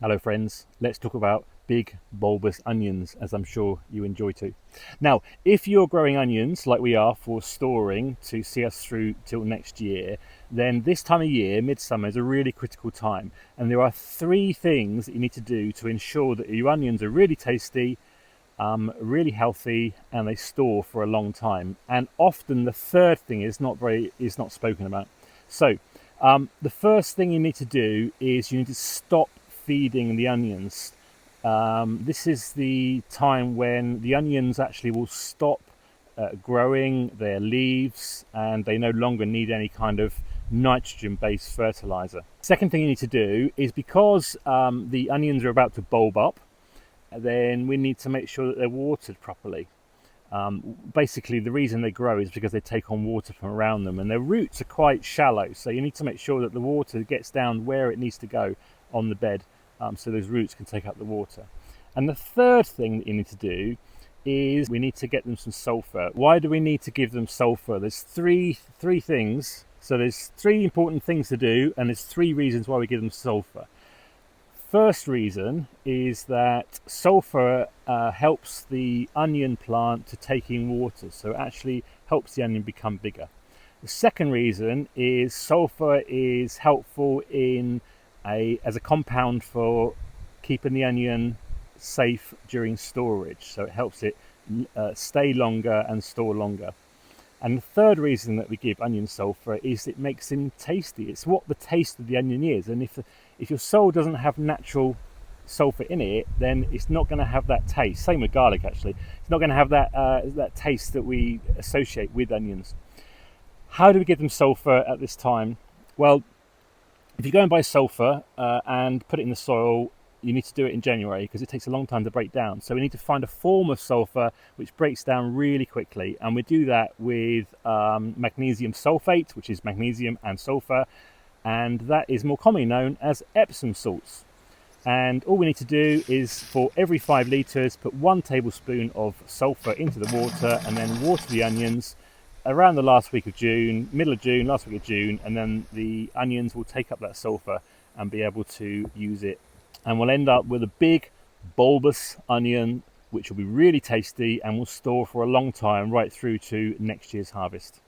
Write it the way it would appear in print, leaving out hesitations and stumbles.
Hello friends, let's talk about big bulbous onions, as I'm sure you enjoy too. Now, if you're growing onions like we are for storing to see us through till next year, then this time of year, midsummer, is a really critical time. And there are three things that you need to do to ensure that your onions are really tasty, really healthy, and they store for a long time. And often the third thing is not spoken about. So the first thing you need to do is you need to stop feeding the onions. This is the time when the onions actually will stop growing their leaves and they no longer need any kind of nitrogen based fertilizer. Second thing you need to do is because the onions are about to bulb up, then we need to make sure that they're watered properly. Basically, the reason they grow is because they take on water from around them, and their roots are quite shallow, so you need to make sure that the water gets down where it needs to go on the bed, so those roots can take up the water. And the third thing that you need to do is we need to get them some sulfur. Why do we need to give them sulfur? There's three things. So there's three important things to do, and there's three reasons why we give them sulfur. First reason is that sulfur helps the onion plant to take in water, so it actually helps the onion become bigger. The second reason is sulfur is helpful as a compound for keeping the onion safe during storage, so it helps it stay longer and store longer. And the third reason that we give onion sulfur is it makes them tasty. It's what the taste of the onion is. And if your soil doesn't have natural sulfur in it, then it's not going to have that taste. Same with garlic, actually. It's not going to have that taste that we associate with onions. How do we give them sulfur at this time? Well, if you go and buy sulfur and put it in the soil, you need to do it in January because it takes a long time to break down. So we need to find a form of sulfur which breaks down really quickly, and we do that with magnesium sulfate, which is magnesium and sulfur, and that is more commonly known as Epsom salts. And all we need to do is, for every 5 litres, put 1 tablespoon of sulfur into the water and then water the onions around the last week of June, middle of June, last week of June, and then the onions will take up that sulfur and be able to use it. And we'll end up with a big bulbous onion which will be really tasty and will store for a long time, right through to next year's harvest.